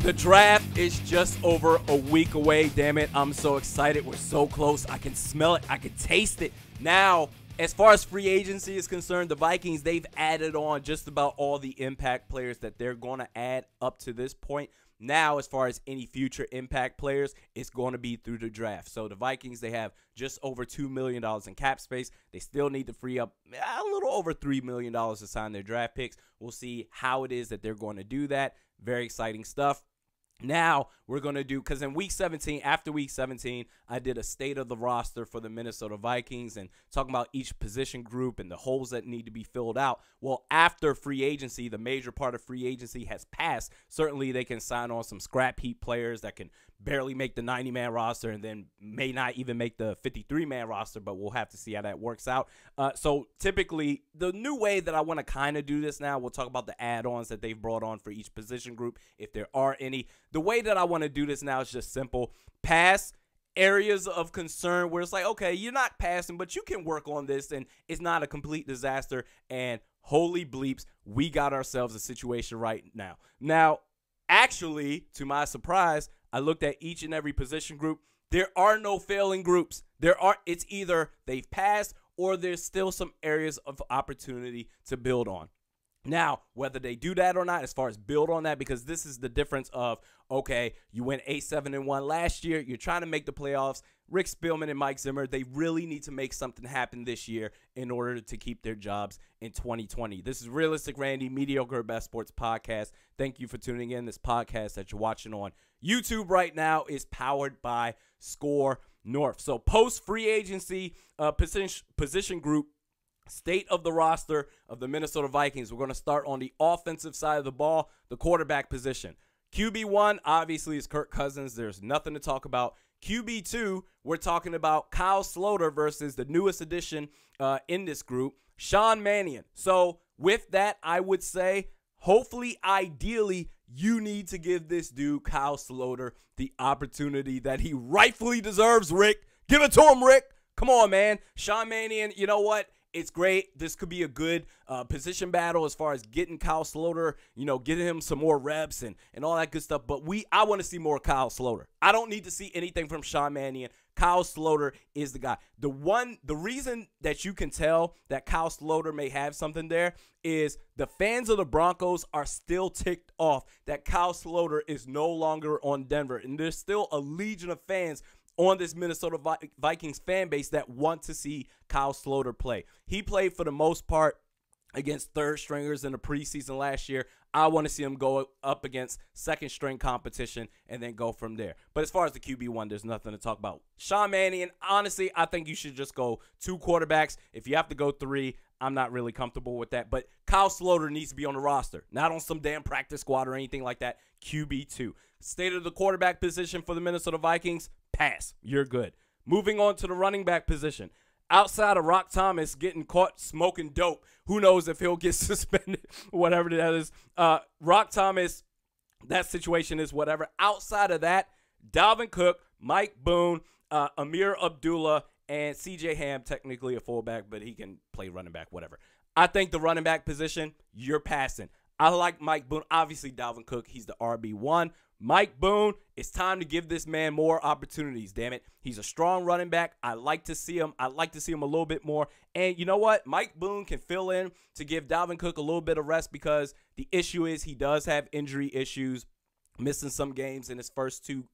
The draft is just over a week away. Damn it, I'm so excited. We're so close. I can smell it. I can taste it. Now, as far as free agency is concerned, the Vikings, they've added on just about all the impact players that they're going to add up to this point. Now, as far as any future impact players, it's going to be through the draft. So the Vikings, they have just over $2 million in cap space. They still need to free up a little over $3 million to sign their draft picks. We'll see how it is that they're going to do that. Very exciting stuff. Now, we're going to do, because in week 17, after week 17, I did a state of the roster for the Minnesota Vikings and talking about each position group and the holes that need to be filled out. Well, after free agency, the major part of free agency has passed. Certainly, they can sign on some scrap heap players that can barely make the 90-man roster and then may not even make the 53-man roster, but we'll have to see how that works out. So typically, the new way that I want to kind of do this now, we'll talk about the add-ons that they've brought on for each position group, if there are any. The way that I want to do this now is just simple. Pass areas of concern where it's like, okay, you're not passing, but you can work on this, and it's not a complete disaster. And holy bleeps, we got ourselves a situation right now. Now, actually, to my surprise, I looked at each and every position group. There are no failing groups. It's either they've passed or there's still some areas of opportunity to build on. Now, whether they do that or not, as far as build on that, because this is the difference of, okay, you went 8-7-1 last year. You're trying to make the playoffs. Rick Spielman and Mike Zimmer, they really need to make something happen this year in order to keep their jobs in 2020. This is Realistic Randy, Mediokr Best Sports Podcast. Thank you for tuning in. This podcast that you're watching on YouTube right now is powered by Score North. So post-free agency position group, state of the roster of the Minnesota Vikings. We're going to start on the offensive side of the ball, the quarterback position. QB1, obviously, is Kirk Cousins. There's nothing to talk about. QB2, we're talking about Kyle Sloter versus the newest addition in this group, Sean Mannion. So with that, I would say, hopefully, ideally, you need to give this dude, Kyle Sloter, the opportunity that he rightfully deserves, Rick. Give it to him, Rick. Come on, man. Sean Mannion, you know what? It's great. This could be a good position battle as far as getting Kyle Sloter, getting him some more reps and all that good stuff. But I want to see more Kyle Sloter. I don't need to see anything from Sean Mannion. Kyle Sloter is the guy. The reason that you can tell that Kyle Sloter may have something there is the fans of the Broncos are still ticked off that Kyle Sloter is no longer on Denver. And there's still a legion of fans on this Minnesota Vikings fan base that want to see Kyle Sloter play. He played for the most part against third stringers in the preseason last year. I want to see him go up against second string competition and then go from there. But as far as the QB1, there's nothing to talk about. Sean Mannion, honestly, I think you should just go 2 quarterbacks. If you have to go 3, I'm not really comfortable with that. But Kyle Sloter needs to be on the roster, not on some damn practice squad or anything like that. QB2. State of the quarterback position for the Minnesota Vikings, pass. You're good. Moving on to the running back position. Outside of Rock Thomas getting caught smoking dope, who knows if he'll get suspended, whatever that is. Rock Thomas, that situation is whatever. Outside of that, Dalvin Cook, Mike Boone, Amir Abdullah, and C.J. Ham, technically a fullback, but he can play running back, whatever. I think the running back position, you're passing. I like Mike Boone. Obviously, Dalvin Cook, he's the RB1. Mike Boone, it's time to give this man more opportunities, damn it. He's a strong running back. I like to see him. I like to see him a little bit more. And you know what? Mike Boone can fill in to give Dalvin Cook a little bit of rest because the issue is he does have injury issues, missing some games in his first two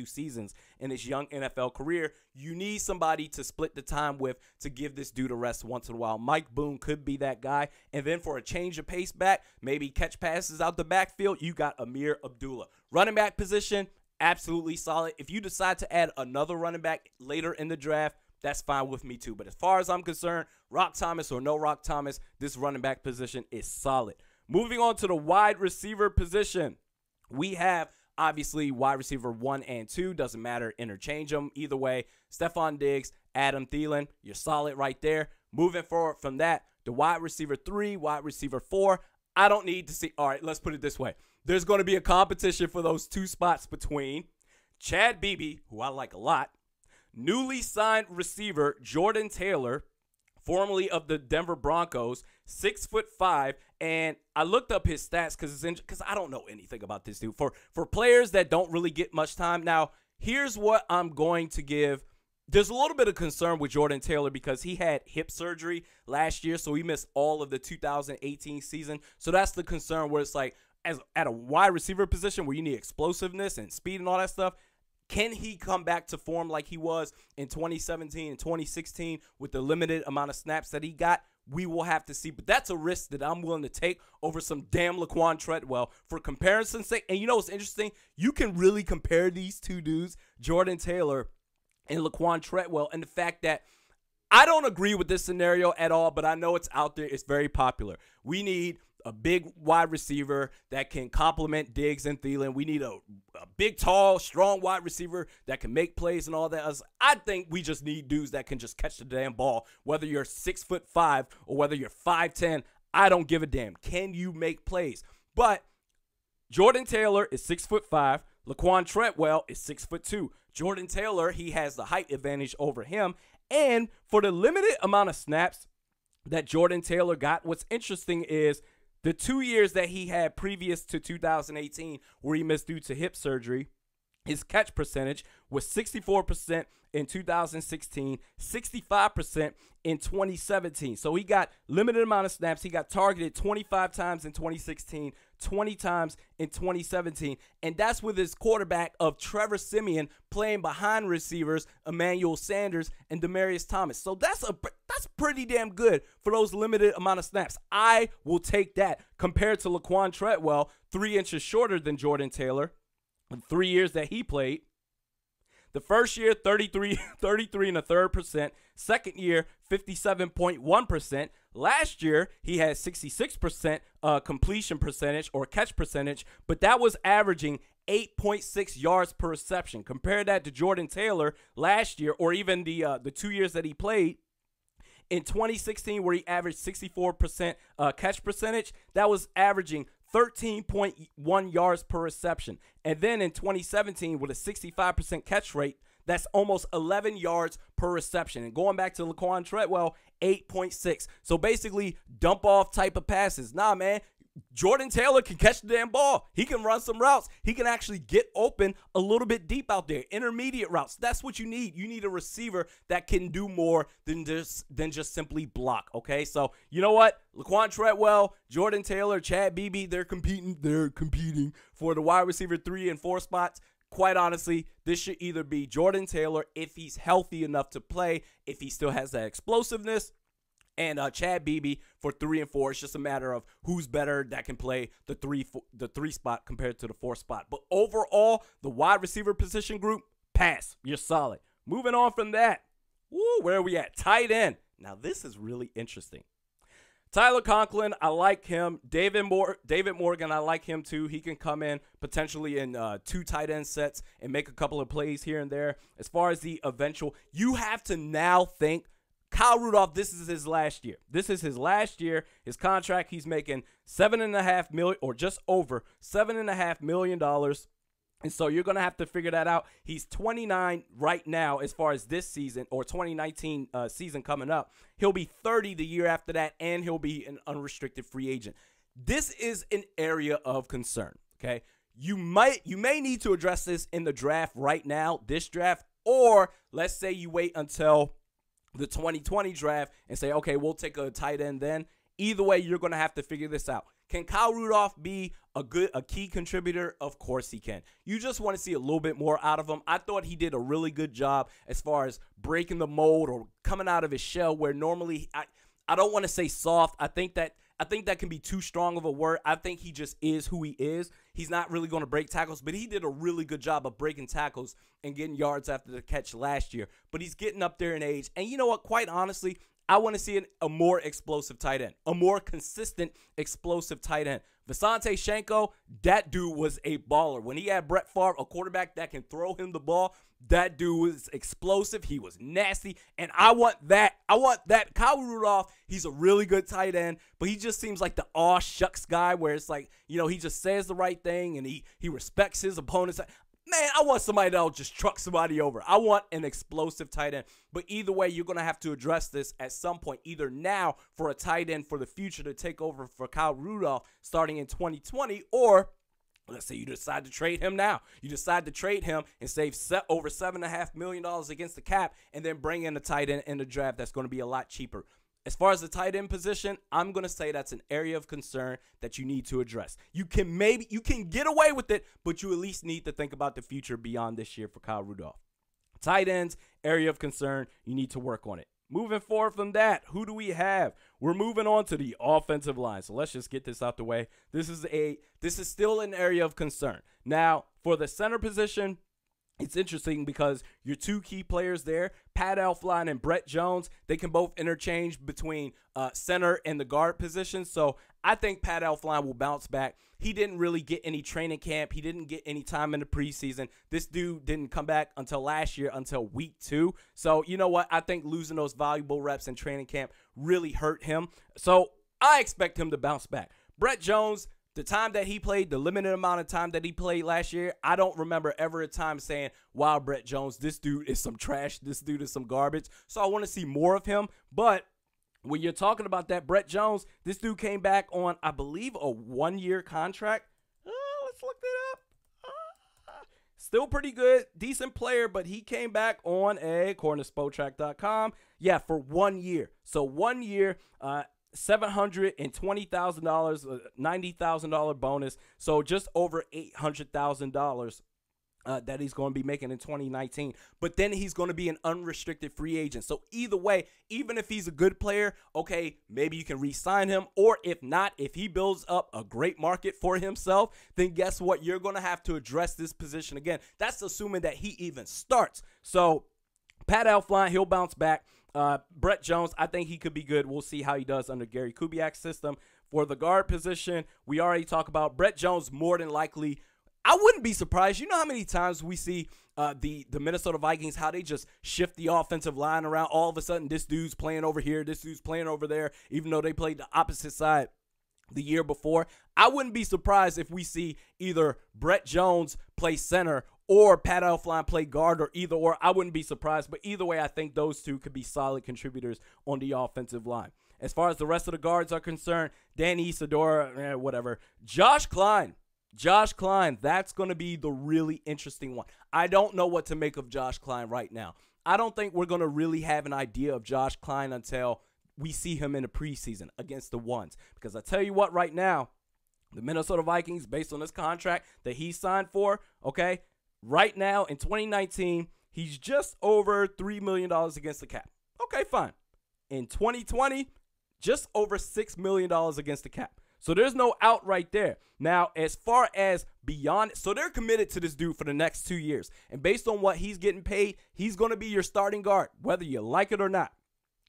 seasons in his young NFL career. You need somebody to split the time with to give this dude a rest once in a while. Mike Boone could be that guy. And then for a change of pace back, maybe catch passes out the backfield, you got Amir Abdullah. Running back position, absolutely solid. If you decide to add another running back later in the draft, that's fine with me too. But as far as I'm concerned, Rock Thomas or no Rock Thomas, this running back position is solid. Moving on to the wide receiver position. We have, obviously, wide receiver 1 and 2. Doesn't matter. Interchange them. Either way, Stephon Diggs, Adam Thielen, you're solid right there. Moving forward from that, the wide receiver 3, wide receiver 4, I don't need to see. All right, let's put it this way. There's going to be a competition for those 2 spots between Chad Beebe, who I like a lot, newly signed receiver Jordan Taylor formerly of the Denver Broncos, 6'5", and I looked up his stats because I don't know anything about this dude. For players that don't really get much time, now here's what I'm going to give. There's a little bit of concern with Jordan Taylor because he had hip surgery last year, so he missed all of the 2018 season. So that's the concern where it's like, as at a wide receiver position where you need explosiveness and speed and all that stuff, can he come back to form like he was in 2017 and 2016 with the limited amount of snaps that he got? We will have to see. But that's a risk that I'm willing to take over some damn Laquan Treadwell for comparison's sake. And you know what's interesting? You can really compare these two dudes, Jordan Taylor and Laquan Treadwell, and the fact that I don't agree with this scenario at all, but I know it's out there. It's very popular. We need a big wide receiver that can complement Diggs and Thielen. We need a big, tall, strong wide receiver that can make plays and all that. I think we just need dudes that can just catch the damn ball, whether you're 6'5" or whether you're 5'10". I don't give a damn. Can you make plays? But Jordan Taylor is 6'5". Laquan Treadwell is 6'2". Jordan Taylor, he has the height advantage over him. And for the limited amount of snaps that Jordan Taylor got, what's interesting is the 2 years that he had previous to 2018 where he missed due to hip surgery, his catch percentage was 64% in 2016, 65% in 2017. So he got limited amount of snaps. He got targeted 25 times in 2016, 20 times in 2017. And that's with his quarterback of Trevor Siemian playing behind receivers, Emmanuel Sanders and Demaryius Thomas. So that's pretty damn good for those limited amount of snaps. I will take that compared to Laquan Treadwell, 3 inches shorter than Jordan Taylor. In 3 years that he played, the first year 33 and a third percent, second year 57.1%. Last year he had 66% completion percentage or catch percentage, but that was averaging 8.6 yards per reception. Compare that to Jordan Taylor last year, or even the 2 years that he played. In 2016, where he averaged 64% catch percentage, that was averaging 13.1 yards per reception. And then in 2017, with a 65% catch rate, that's almost 11 yards per reception. And going back to Laquan Treadwell, 8.6. So basically, dump off type of passes. Nah, man. Jordan Taylor can catch the damn ball. He can run some routes. He can actually get open a little bit deep out there. Intermediate routes. That's what you need. You need a receiver that can do more than just simply block. Okay, so you know what? Laquan Treadwell, Jordan Taylor, Chad Beebe, they're competing for the wide receiver 3 and 4 spots. Quite honestly, this should either be Jordan Taylor if he's healthy enough to play, if he still has that explosiveness, and Chad Beebe for 3 and 4. It's just a matter of who's better that can play the three spot compared to the 4 spot. But overall, the wide receiver position group, pass. You're solid. Moving on from that, where are we at? Tight end. Now, this is really interesting. Tyler Conklin, I like him. David Morgan, I like him too. He can come in potentially in 2 tight end sets and make a couple of plays here and there. As far as the eventual, you have to now think Kyle Rudolph, this is his last year. This is his last year. His contract, he's making $7.5 million or just over $7.5 million. And so you're going to have to figure that out. He's 29 right now as far as this season or 2019 season coming up. He'll be 30 the year after that, and he'll be an unrestricted free agent. This is an area of concern, okay? You may need to address this in the draft right now, this draft, or let's say you wait until the 2020 draft and say, okay, we'll take a tight end then. Either way, you're going to have to figure this out. Can Kyle Rudolph be a key contributor? Of course he can. You just want to see a little bit more out of him. I thought he did a really good job as far as breaking the mold or coming out of his shell, where normally I don't want to say soft. I think that can be too strong of a word. I think he just is who he is. He's not really going to break tackles, but he did a really good job of breaking tackles and getting yards after the catch last year. But he's getting up there in age. And you know what? Quite honestly, I want to see a more explosive tight end, a more consistent explosive tight end. Visanthe Shenko, that dude was a baller. When he had Brett Favre, a quarterback that can throw him the ball, that dude was explosive. He was nasty, and I want that. Kyle Rudolph, he's a really good tight end, but he just seems like the aw shucks guy where it's like, you know, he just says the right thing and he respects his opponents. Man, I want somebody that'll just truck somebody over. I want an explosive tight end. But either way, you're going to have to address this at some point, either now for a tight end for the future to take over for Kyle Rudolph starting in 2020, or let's say you decide to trade him now. You decide to trade him and save over $7.5 million against the cap and then bring in a tight end in the draft that's going to be a lot cheaper. As far as the tight end position, I'm going to say that's an area of concern that you need to address. You can get away with it, but you at least need to think about the future beyond this year for Kyle Rudolph. Tight ends, area of concern. You need to work on it. Moving forward from that, who do we have? We're moving on to the offensive line. So let's just get this out the way. This is still an area of concern. Now, for the center position, it's interesting because your two key players there, Pat Elflein and Brett Jones, they can both interchange between center and the guard position. So I think Pat Elflein will bounce back. He didn't really get any training camp. He didn't get any time in the preseason. This dude didn't come back until last year, until week 2. So you know what? I think losing those valuable reps in training camp really hurt him. So I expect him to bounce back. Brett Jones, the time that he played, the limited amount of time that he played last year, I don't remember ever a time saying, wow, Brett Jones, this dude is some trash. This dude is some garbage. So I want to see more of him. But when you're talking about that Brett Jones, this dude came back on, I believe, a 1-year contract. Let's look that up. Still pretty good, decent player, but he came back on cornerback.com. Yeah, for 1 year. So 1 year, $720,000, $90,000 bonus. So just over $800,000 that he's going to be making in 2019. But then he's going to be an unrestricted free agent. So either way, even if he's a good player, okay, maybe you can re-sign him. Or if not, if he builds up a great market for himself, then guess what? You're going to have to address this position again. That's assuming that he even starts. So Pat Elflein, he'll bounce back. Brett Jones, I think he could be good. We'll see how he does under Gary Kubiak's system. For the guard position, we already talked about Brett Jones more than likely. I wouldn't be surprised. You know how many times we see the Minnesota Vikings, how they just shift the offensive line around. All of a sudden, this dude's playing over here, this dude's playing over there, even though they played the opposite side the year before. I wouldn't be surprised if we see either Brett Jones play center or Pat Elflein play guard, or either or. I wouldn't be surprised, but either way, I think those two could be solid contributors on the offensive line. As far as the rest of the guards are concerned, Danny Isidora, whatever. Josh Klein, that's going to be the really interesting one. I don't know what to make of Josh Klein right now. I don't think we're going to really have an idea of Josh Klein until we see him in the preseason against the ones. Because I tell you what, right now, the Minnesota Vikings, based on this contract that he signed for, okay, right now in 2019, he's just over $3 million against the cap. Okay, fine. In 2020, just over $6 million against the cap. So there's no out right there. Now, as far as beyond, so they're committed to this dude for the next 2 years. And based on what he's getting paid, he's going to be your starting guard, whether you like it or not.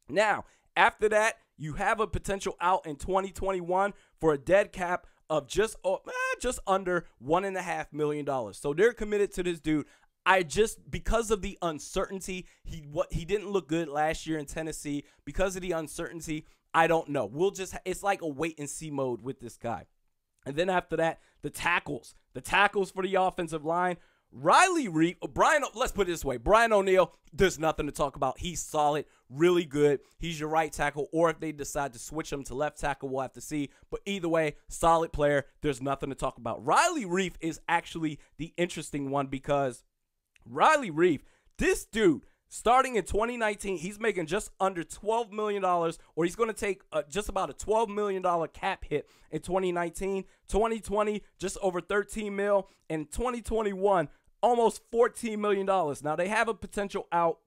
Now, after that, you have a potential out in 2021 for a dead cap of just under $1.5 million. So they're committed to this dude. Because of the uncertainty, he didn't look good last year in Tennessee. Because of the uncertainty, I don't know. It's like a wait and see mode with this guy. And then after that, the tackles for the offensive line. Riley Reed, let's put it this way. Brian O'Neill, there's nothing to talk about. He's solid, really good. He's your right tackle, or if they decide to switch him to left tackle, we'll have to see. But either way, solid player. There's nothing to talk about. Riley Reed is actually the interesting one because Riley Reed, this dude, starting in 2019, he's making just under $12 million, or he's going to take just about a $12 million cap hit in 2019. 2020, just over $13 million. And 2021, almost $14 million. Now, they have a potential out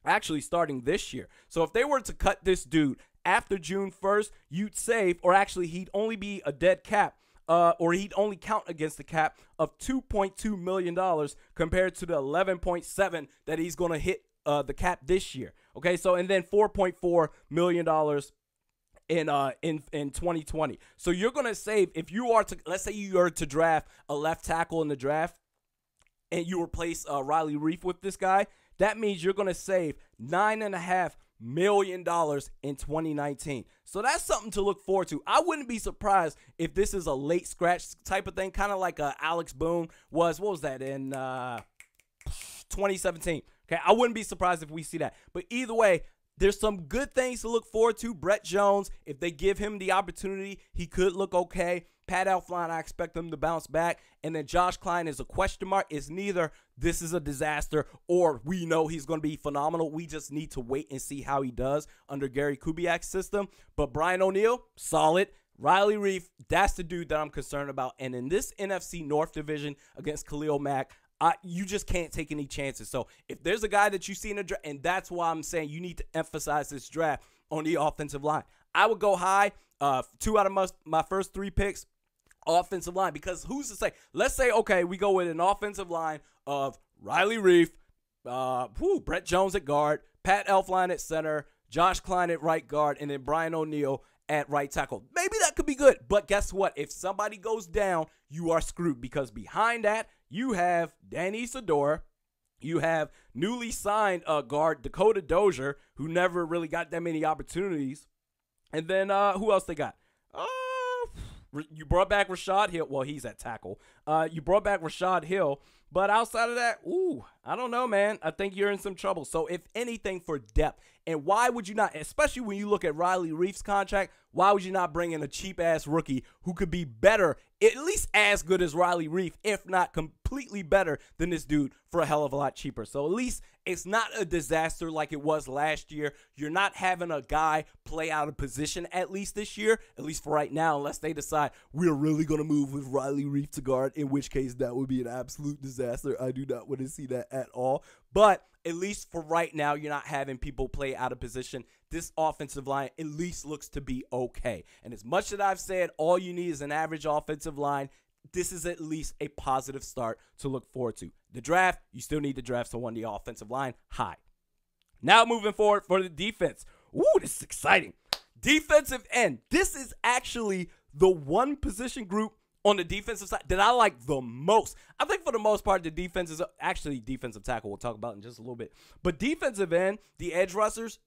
actually starting this year. So if they were to cut this dude after June 1st, you'd save, or actually he'd only be a dead cap, or he'd only count against the cap of $2.2 million compared to the $11.7 that he's going to hit the cap this year. Okay, so and then $4.4 million in 2020. So you're going to save, if you are to, let's say you are to draft a left tackle in the draft and you replace Riley Reed with this guy, that means you're going to save $9.5 million in 2019. So that's something to look forward to. I wouldn't be surprised if this is a late scratch type of thing, kind of like Alex Boone was. What was that in 2017? Okay, I wouldn't be surprised if we see that. But either way, there's some good things to look forward to. Brett Jones, if they give him the opportunity, he could look okay. Pat Elflein, I expect them to bounce back. And then Josh Klein is a question mark. It's neither this is a disaster or we know he's going to be phenomenal. We just need to wait and see how he does under Gary Kubiak's system. But Brian O'Neill, solid. Riley Reif, that's the dude that I'm concerned about. And in this NFC North division against Khalil Mack, you just can't take any chances. So if there's a guy that you see in the draft, and that's why I'm saying you need to emphasize this draft on the offensive line. I would go high. 2 out of my first 3 picks, offensive line, because who's to say? Let's say, okay, we go with an offensive line of Riley Reif, Brett Jones at guard, Pat Elflein at center, Josh Klein at right guard, and then Brian O'Neill at right tackle. Maybe that could be good, but guess what? If somebody goes down, you are screwed, because behind that, you have Danny Sedora. You have newly signed guard Dakota Dozier, who never really got that many opportunities. And then who else they got? You brought back Rashad Hill. Well, he's at tackle. You brought back Rashad Hill. But outside of that, I don't know, man. I think you're in some trouble. So if anything, for depth. And why would you not, especially when you look at Riley Reif's contract, why would you not bring in a cheap-ass rookie who could be better, at least as good as Riley Reif, if not completely better than this dude, for a hell of a lot cheaper? So at least it's not a disaster like it was last year. You're not having a guy play out of position, at least this year, at least for right now, unless they decide we're really going to move with Riley Reif to guard, in which case that would be an absolute disaster. I do not want to see that at all. But at least for right now, you're not having people play out of position. This offensive line at least looks to be okay. And as much as I've said, all you need is an average offensive line, this is at least a positive start to look forward to. The draft, you still need to draft someone on the offensive line high. Now moving forward for the defense. Ooh, this is exciting. Defensive end. This is actually the one position group on the defensive side that I like the most. I think for the most part, the defense is actually defensive tackle. We'll talk about in just a little bit. But defensive end, the edge rushers,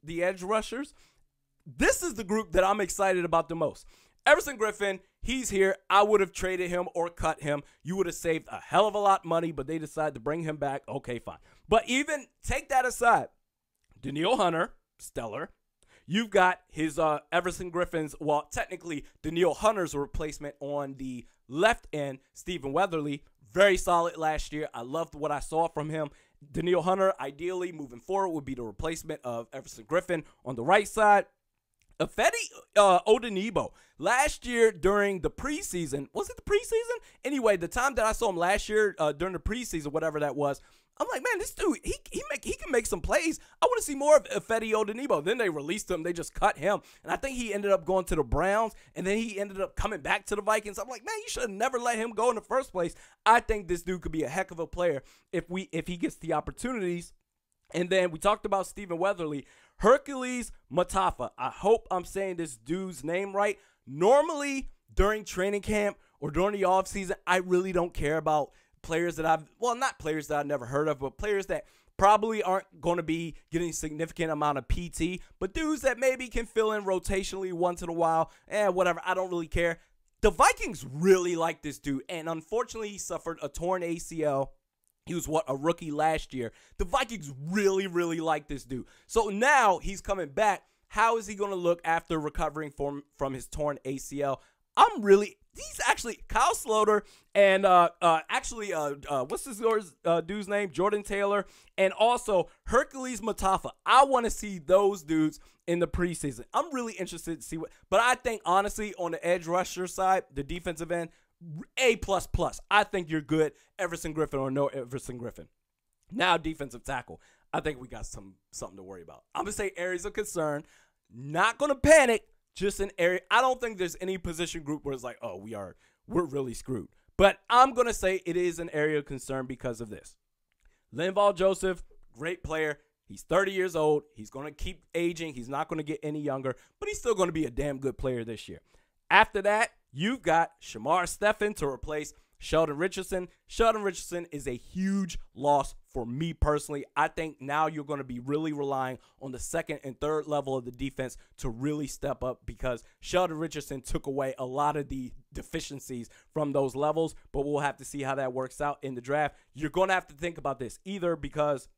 this is the group that I'm excited about the most. Everson Griffin, he's here. I would have traded him or cut him. You would have saved a hell of a lot of money, but they decided to bring him back. Okay, fine. But even take that aside, Danielle Hunter, stellar. You've got his Everson Griffin's, well, technically Danielle Hunter's replacement on the left end, Stephen Weatherly, very solid last year. I loved what I saw from him. Danielle Hunter, ideally, moving forward, would be the replacement of Everson Griffin on the right side. Ifedi Odenigbo, last year during the preseason, was it the preseason? Anyway, the time that I saw him last year during the preseason, whatever that was, I'm like, man, this dude, he can make some plays. I want to see more of Ifedi Odenigbo. Then they released him. They just cut him. And I think he ended up going to the Browns, and then he ended up coming back to the Vikings. I'm like, man, you should have never let him go in the first place. I think this dude could be a heck of a player if he gets the opportunities. And then we talked about Stephen Weatherly. Hercules Matafa. I hope I'm saying this dude's name right. Normally, during training camp or during the offseason, I really don't care about players that not players that I've never heard of, but players that probably aren't going to be getting a significant amount of PT, but dudes that maybe can fill in rotationally once in a while, whatever. I don't really care. The Vikings really like this dude, and unfortunately, he suffered a torn ACL. He was, a rookie last year. The Vikings really, really like this dude. So now he's coming back. How is he going to look after recovering from his torn ACL? He's actually Kyle Sloter and what's this dude's name? Jordan Taylor, and also Hercules Matafa. I want to see those dudes in the preseason. I'm really interested to see but I think honestly on the edge rusher side, the defensive end, A++. I think you're good, Everson Griffin or no Everson Griffin. Now defensive tackle. I think we got something to worry about. I'm going to say areas of concern. Not going to panic. Just an area. I don't think there's any position group where it's like, oh, we're really screwed. But I'm going to say it is an area of concern because of this. Linval Joseph, great player. He's 30 years old. He's going to keep aging. He's not going to get any younger, but he's still going to be a damn good player this year. After that, you've got Shamar Stephen to replace Sheldon Richardson. Sheldon Richardson is a huge loss for me personally. I think now you're going to be really relying on the second and third level of the defense to really step up, because Sheldon Richardson took away a lot of the deficiencies from those levels, but we'll have to see how that works out in the draft. You're going to have to think about this either, because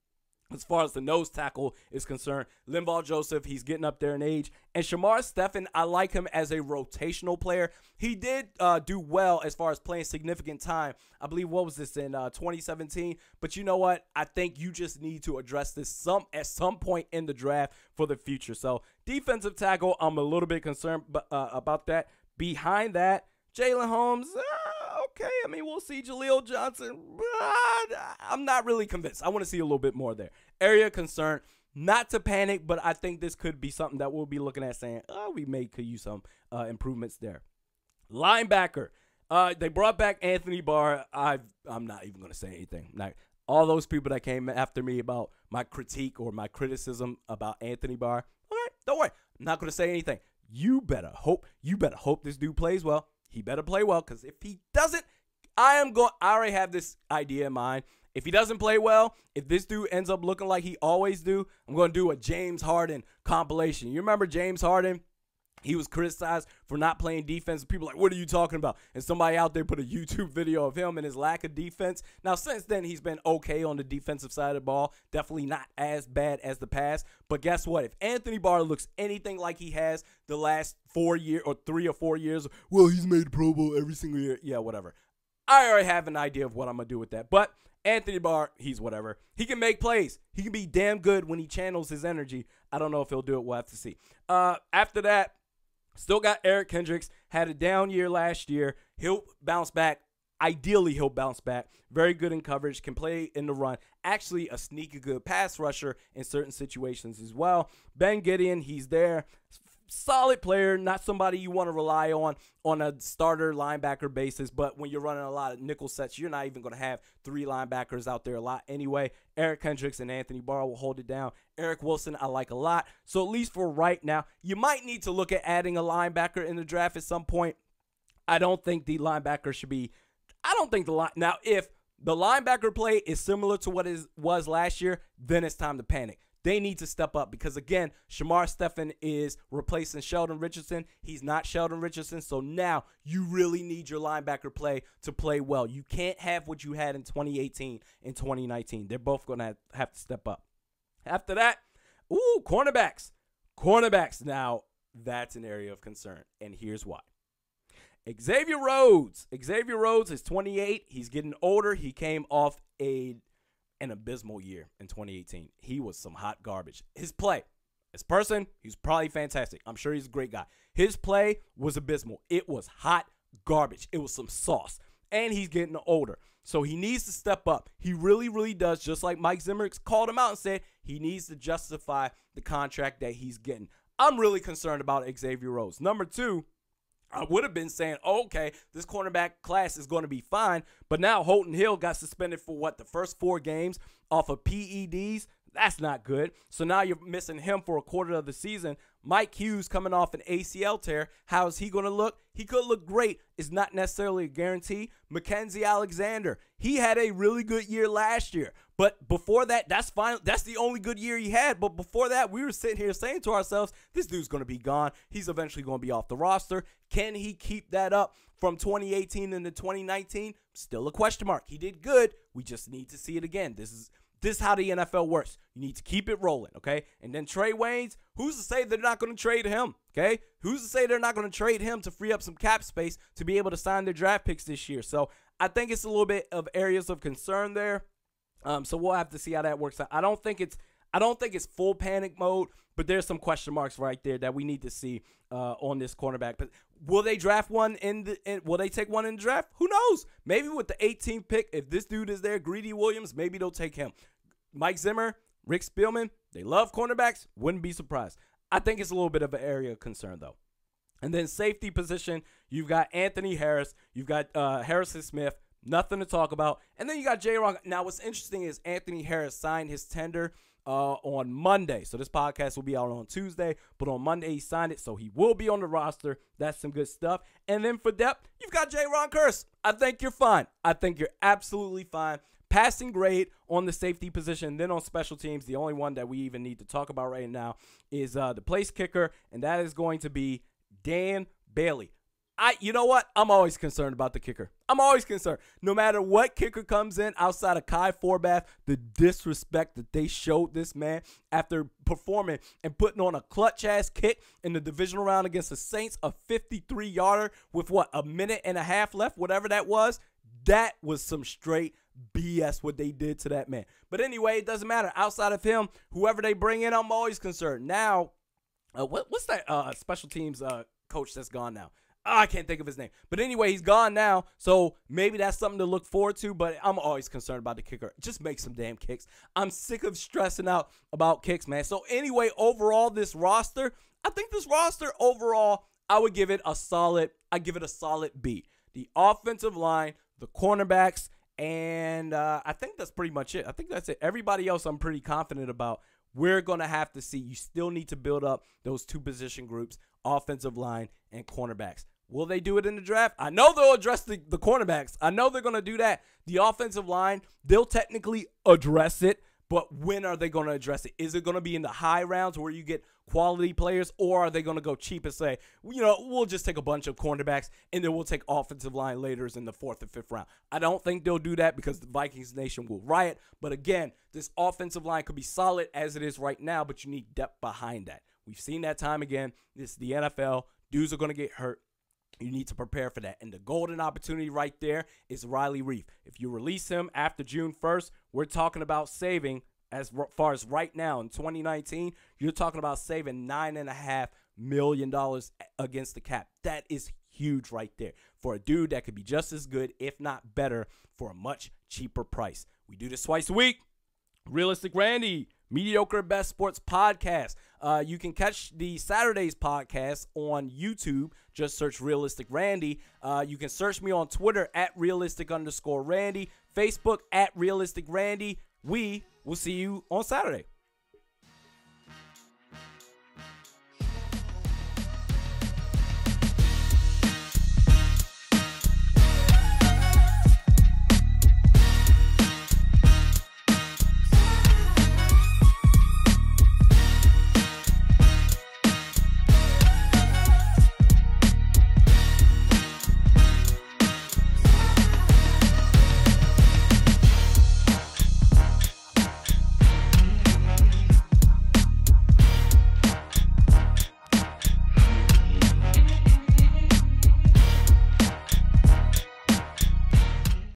as far as the nose tackle is concerned, Linval Joseph, he's getting up there in age. And Shamar Stephen, I like him as a rotational player. He did do well as far as playing significant time. I believe, what was this, in 2017? But you know what? I think you just need to address this at some point in the draft for the future. So defensive tackle, I'm a little bit concerned about that. Behind that, Jalen Holmes, okay. I mean, we'll see. Jaleel Johnson, I'm not really convinced. I want to see a little bit more there. Area of concern, not to panic, but I think this could be something that we'll be looking at saying, we could use some improvements there. Linebacker, they brought back Anthony Barr. I'm not even going to say anything. Like, all those people that came after me about my critique or my criticism about Anthony Barr, okay, don't worry. I'm not going to say anything. You better hope this dude plays well. He better play well, because if he doesn't, I already have this idea in mind. If he doesn't play well, if this dude ends up looking like he always do, I'm going to do a James Harden compilation. You remember James Harden? He was criticized for not playing defense. People are like, what are you talking about? And somebody out there put a YouTube video of him and his lack of defense. Now, since then, he's been okay on the defensive side of the ball. Definitely not as bad as the past. But guess what? If Anthony Barr looks anything like he has the last 4 years or 3 or 4 years, well, he's made Pro Bowl every single year. Yeah, whatever. I already have an idea of what I'm going to do with that. But Anthony Barr, he's whatever. He can make plays. He can be damn good when he channels his energy. I don't know if he'll do it. We'll have to see. After that, still got Eric Kendricks. Had a down year last year. He'll bounce back. Ideally, he'll bounce back. Very good in coverage. Can play in the run. Actually, a sneaky good pass rusher in certain situations as well. Ben Gideon, he's there. Solid player. Not somebody you want to rely on a starter linebacker basis. But when you're running a lot of nickel sets, you're not even going to have 3 linebackers out there a lot anyway. Eric Kendricks and Anthony Barr will hold it down. Eric Wilson, I like a lot. So at least for right now, you might need to look at adding a linebacker in the draft at some point. I don't think the linebacker should be now, if the linebacker play is similar to what it was last year, then it's time to panic. They need to step up because, again, Shamar Stephen is replacing Sheldon Richardson. He's not Sheldon Richardson, so now you really need your linebacker play to play well. You can't have what you had in 2018 and 2019. They're both going to have to step up. After that, cornerbacks. Cornerbacks. Now, that's an area of concern, and here's why. Xavier Rhodes is 28. He's getting older. He came off an abysmal year in 2018. He was some hot garbage. His play, as person, he's probably fantastic. I'm sure he's a great guy. His play was abysmal. It was hot garbage. It was some sauce. And he's getting older. So he needs to step up. He really, really does. Just like Mike Zimmer called him out and said, he needs to justify the contract that he's getting. I'm really concerned about Xavier Rhodes. Number 2, I would have been saying, okay, this cornerback class is going to be fine. But now Holton Hill got suspended for the first 4 games off of PEDs. That's not good. So now you're missing him for a quarter of the season. Mike Hughes coming off an ACL tear. How is he going to look? He could look great. It's not necessarily a guarantee. Mackenzie Alexander, he had a really good year last year. But before that, that's fine. That's the only good year he had. But before that, we were sitting here saying to ourselves, this dude's going to be gone. He's eventually going to be off the roster. Can he keep that up from 2018 into 2019? Still a question mark. He did good. We just need to see it again. This is how the NFL works. You need to keep it rolling, okay? And then Trey Waynes, who's to say they're not going to trade him, okay? Who's to say they're not going to trade him to free up some cap space to be able to sign their draft picks this year? So I think it's a little bit of areas of concern there. So we'll have to see how that works out. I don't think it's full panic mode, but there's some question marks right there that we need to see on this cornerback. But will they draft one will they take one in the draft? Who knows? Maybe with the 18th pick, if this dude is there, Greedy Williams, maybe they'll take him. Mike Zimmer, Rick Spielman, they love cornerbacks. Wouldn't be surprised. I think it's a little bit of an area of concern, though. And then safety position, you've got Anthony Harris. You've got Harrison Smith. Nothing to talk about. And then you got J. Rock. Now, what's interesting is Anthony Harris signed his tender on Monday. So this podcast will be out on Tuesday, but on Monday he signed it, so he will be on the roster. That's some good stuff. And then for depth, you've got J-Ron Curse. I think you're fine. I think you're absolutely fine. Passing grade on the safety position. Then on special teams, the only one that we even need to talk about right now is the place kicker, and that is going to be Dan Bailey. You know what? I'm always concerned about the kicker. I'm always concerned. No matter what kicker comes in outside of Kai Forbath, the disrespect that they showed this man after performing and putting on a clutch-ass kick in the divisional round against the Saints, a 53-yarder with, a minute and a half left, whatever that was some straight BS what they did to that man. But anyway, it doesn't matter. Outside of him, whoever they bring in, I'm always concerned. Now, what's that special teams coach that's gone now? I can't think of his name. But anyway, he's gone now, so maybe that's something to look forward to, but I'm always concerned about the kicker. Just make some damn kicks. I'm sick of stressing out about kicks, man. So anyway, overall, this roster, I think this roster overall, I would give it a solid B. The offensive line, the cornerbacks, and I think that's pretty much it. I think that's it. Everybody else I'm pretty confident about. We're going to have to see. You still need to build up those two position groups, offensive line and cornerbacks. Will they do it in the draft? I know they'll address the cornerbacks. I know they're going to do that. The offensive line, they'll technically address it, but when are they going to address it? Is it going to be in the high rounds where you get quality players, or are they going to go cheap and say, we'll just take a bunch of cornerbacks and then we'll take offensive line later in the 4th and 5th round? I don't think they'll do that because the Vikings Nation will riot. But again, this offensive line could be solid as it is right now, but you need depth behind that. We've seen that time again. This is the NFL. Dudes are going to get hurt. You need to prepare for that. And the golden opportunity right there is Riley Reef. If you release him after June 1st, we're talking about saving, as far as right now in 2019, you're talking about saving $9.5 million against the cap. That is huge right there for a dude that could be just as good, if not better, for a much cheaper price. We do this twice a week. Realistic Randy, Mediokr Best Sports Podcast. You can catch the Saturdays podcast on YouTube. Just search Realistic Randy. You can search me on Twitter at @realistic_Randy. Facebook at Realistic Randy. We will see you on Saturday.